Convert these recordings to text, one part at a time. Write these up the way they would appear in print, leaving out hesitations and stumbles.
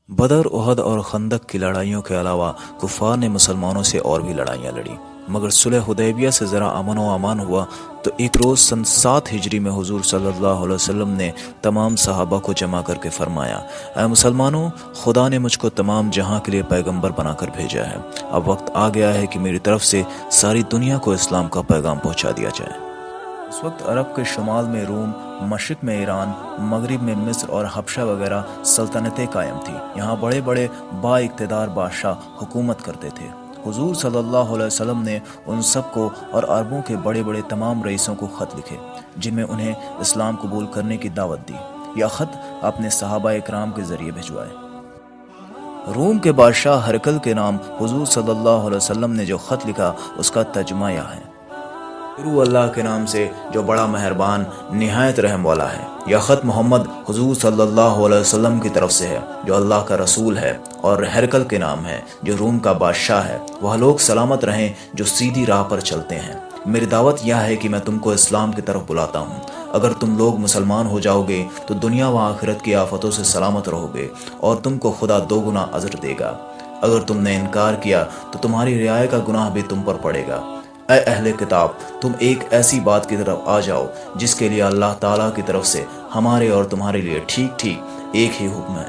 बदर, उहद और खंदक की लड़ाइयों के अलावा कुफार ने मुसलमानों से और भी लड़ाइयाँ लड़ी, मगर सुलह हुदैबिया से ज़रा अमन व अमान हुआ तो एक रोज़ सन 7 हिजरी में हुजूर सल्लल्लाहु अलैहि वसल्लम ने तमाम सहाबा को जमा करके फरमाया, ऐ मुसलमानों, खुदा ने मुझको तमाम जहां के लिए पैगंबर बनाकर भेजा है। अब वक्त आ गया है कि मेरी तरफ से सारी दुनिया को इस्लाम का पैगाम पहुंचा दिया जाए। उस वक्त अरब के शुमाल में रूम, मशरिक में ईरान, मगरिब में मिस्र और हबशा वगैरह सल्तनतें कायम थी। यहाँ बड़े बड़े बाइक़्तिदार बादशाह हुकूमत करते थे। हुजूर सल्लल्लाहु अलैहि वसल्लम ने उन सबको और अरबों के बड़े बड़े तमाम रईसों को ख़त लिखे, जिनमें उन्हें इस्लाम कबूल करने की दावत दी या ख़त अपने सहाबा इकराम के ज़रिए भिजवाए। रूम के बादशाह हरकल के नाम हुजूर सल्लल्लाहु अलैहि वसल्लम ने जो ख़त लिखा उसका तर्जुमा यह है, अल्लाह के नाम से जो बड़ा मेहरबान निहायत रहम वाला है। यह ख़त मोहम्मद हुजूर सल्लल्लाहु अलैहि वसल्लम की तरफ से है, जो अल्लाह का रसूल है, और हरकल के नाम है, जो रूम का बादशाह है। वह लोग सलामत रहें जो सीधी राह पर चलते हैं। मेरी दावत यह है कि मैं तुमको इस्लाम की तरफ बुलाता हूँ। अगर तुम लोग मुसलमान हो जाओगे तो दुनिया व आखिरत की आफतों से सलामत रहोगे और तुमको खुदा 2 गुना अजर देगा। अगर तुमने इनकार किया तो तुम्हारी रियाया का गुनाह भी तुम पर पड़ेगा। ऐ अहले किताब, तुम एक ऐसी बात की तरफ आ जाओ जिसके लिए अल्लाह ताला की तरफ से हमारे और तुम्हारे लिए ठीक ठीक एक ही हुक्म है,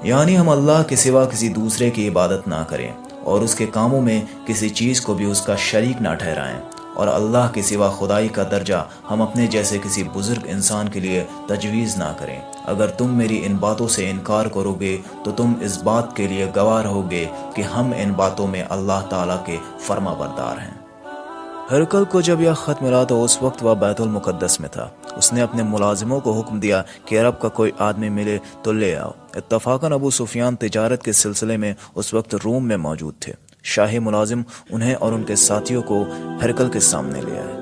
यानी हम अल्लाह के सिवा किसी दूसरे की इबादत ना करें और उसके कामों में किसी चीज़ को भी उसका शरीक ना ठहराएं, और अल्लाह के सिवा खुदाई का दर्जा हम अपने जैसे किसी बुजुर्ग इंसान के लिए तजवीज़ ना करें। अगर तुम मेरी इन बातों से इनकार करोगे तो तुम इस बात के लिए गवाह रहोगे कि हम इन बातों में अल्लाह ताला के फर्माबरदार हैं। हरकल को जब यह ख़त मिला तो उस वक्त वह बैतुल मुक़द्दस में था। उसने अपने मुलाजिमों को हुक्म दिया कि अरब का कोई आदमी मिले तो ले आओ। इत्तफ़ाक़न अबू सुफियान तिजारत के सिलसिले में उस वक्त रूम में मौजूद थे। शाही मुलाजिम उन्हें और उनके साथियों को हरकल के सामने ले आए।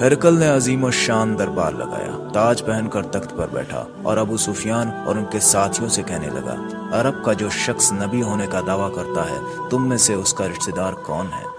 हरकल ने अजीम और शान दरबार लगाया, ताज पहनकर तख्त पर बैठा और अबू सुफियान और उनके साथियों से कहने लगा, अरब का जो शख्स नबी होने का दावा करता है, तुम में से उसका रिश्तेदार कौन है?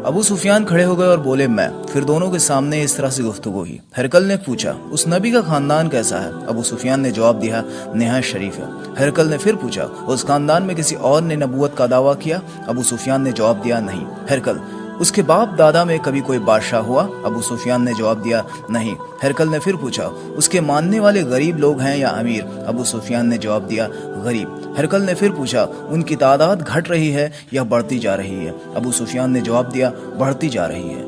अबू सुफियान खड़े हो गए और बोले, मैं। फिर दोनों के सामने इस तरह से गुफ्तगू हुई। हरकल ने पूछा, उस नबी का खानदान कैसा है? अबू सुफियान ने जवाब दिया, निहायत शरीफ है। हरकल ने फिर पूछा, उस खानदान में किसी और ने नबूवत का दावा किया? अबू सुफियान ने जवाब दिया, नहीं। हरकल, उसके बाप दादा में कभी कोई बादशाह हुआ? अबू सुफियान ने जवाब दिया, नहीं। हरकल ने फिर पूछा, उसके मानने वाले गरीब लोग हैं या अमीर? अबू सुफियान ने जवाब दिया, गरीब। हरकल ने फिर पूछा, उनकी तादाद घट रही है या बढ़ती जा रही है? अबू सुफियान ने जवाब दिया, बढ़ती जा रही है।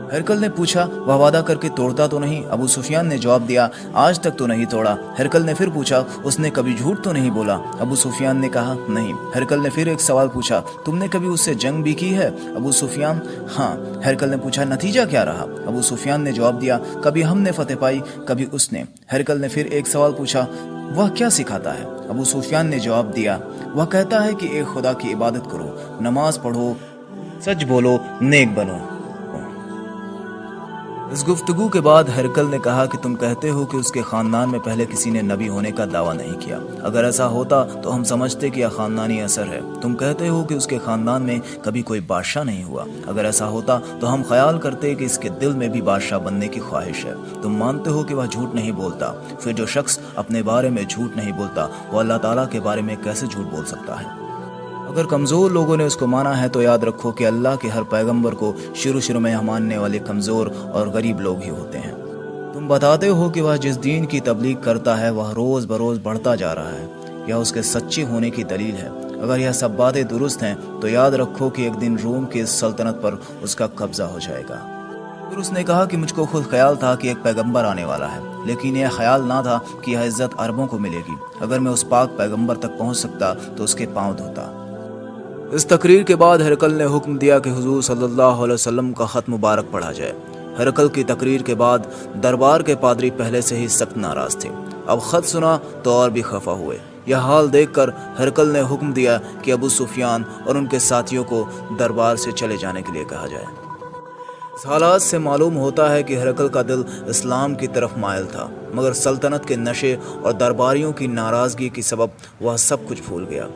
हरकल ने पूछा, वह वादा करके तोड़ता तो नहीं? अबू सुफियान ने जवाब दिया, आज तक तो नहीं तोड़ा। हरकल ने फिर पूछा, उसने कभी झूठ तो नहीं बोला? अबू सुफियान ने कहा, नहीं। हरकल ने फिर एक सवाल पूछा, तुमने कभी उससे जंग भी की है? अबू सुफियान, हाँ। हरकल ने पूछा, नतीजा क्या रहा? अबू सुफियान ने जवाब दिया, कभी हमने फतेह पाई, कभी उसने। हरकल ने फिर एक सवाल पूछा, वह क्या सिखाता है? अबू सुफियान ने जवाब दिया, वह कहता है कि एक खुदा की इबादत करो, नमाज पढ़ो, सच बोलो, नेक बनो। इस गुफ्तगू के बाद हरकल ने कहा कि तुम कहते हो कि उसके खानदान में पहले किसी ने नबी होने का दावा नहीं किया। अगर ऐसा होता तो हम समझते कि यह खानदानी असर है। तुम कहते हो कि उसके खानदान में कभी कोई बादशाह नहीं हुआ। अगर ऐसा होता तो हम ख्याल करते कि इसके दिल में भी बादशाह बनने की ख्वाहिश है। तुम मानते हो कि वह झूठ नहीं बोलता। फिर जो शख्स अपने बारे में झूठ नहीं बोलता वो अल्लाह ताला के बारे में कैसे झूठ बोल सकता है? अगर कमज़ोर लोगों ने उसको माना है तो याद रखो कि अल्लाह के हर पैगंबर को शुरू में मानने वाले कमज़ोर और गरीब लोग ही होते हैं। तुम बताते हो कि वह जिस दीन की तबलीग करता है वह रोज़ बरोज़ बढ़ता जा रहा है, यह उसके सच्चे होने की दलील है। अगर यह सब बातें दुरुस्त हैं तो याद रखो कि एक दिन रूम की इस सल्तनत पर उसका कब्जा हो जाएगा। फिर उसने कहा कि मुझको खुद ख्याल था कि एक पैगंबर आने वाला है, लेकिन यह ख्याल ना था कि यह इज्जत अरबों को मिलेगी। अगर मैं उस पाक पैगंबर तक पहुंच सकता तो उसके पांव धोता। इस तकरीर के बाद हरकल ने हुक्म दिया कि हुजूर सल्लल्लाहु अलैहि वसल्लम का ख़त मुबारक पढ़ा जाए। हरकल की तकरीर के बाद दरबार के पादरी पहले से ही सख्त नाराज़ थे। अब ख़त सुना तो और भी खफा हुए। यह हाल देखकर हरकल ने हुक्म दिया कि अबू सुफियान और उनके साथियों को दरबार से चले जाने के लिए कहा जाए। इस हालात से मालूम होता है कि हरकल का दिल इस्लाम की तरफ मायल था, मगर सल्तनत के नशे और दरबारियों की नाराज़गी के सबब वह सब कुछ भूल गया।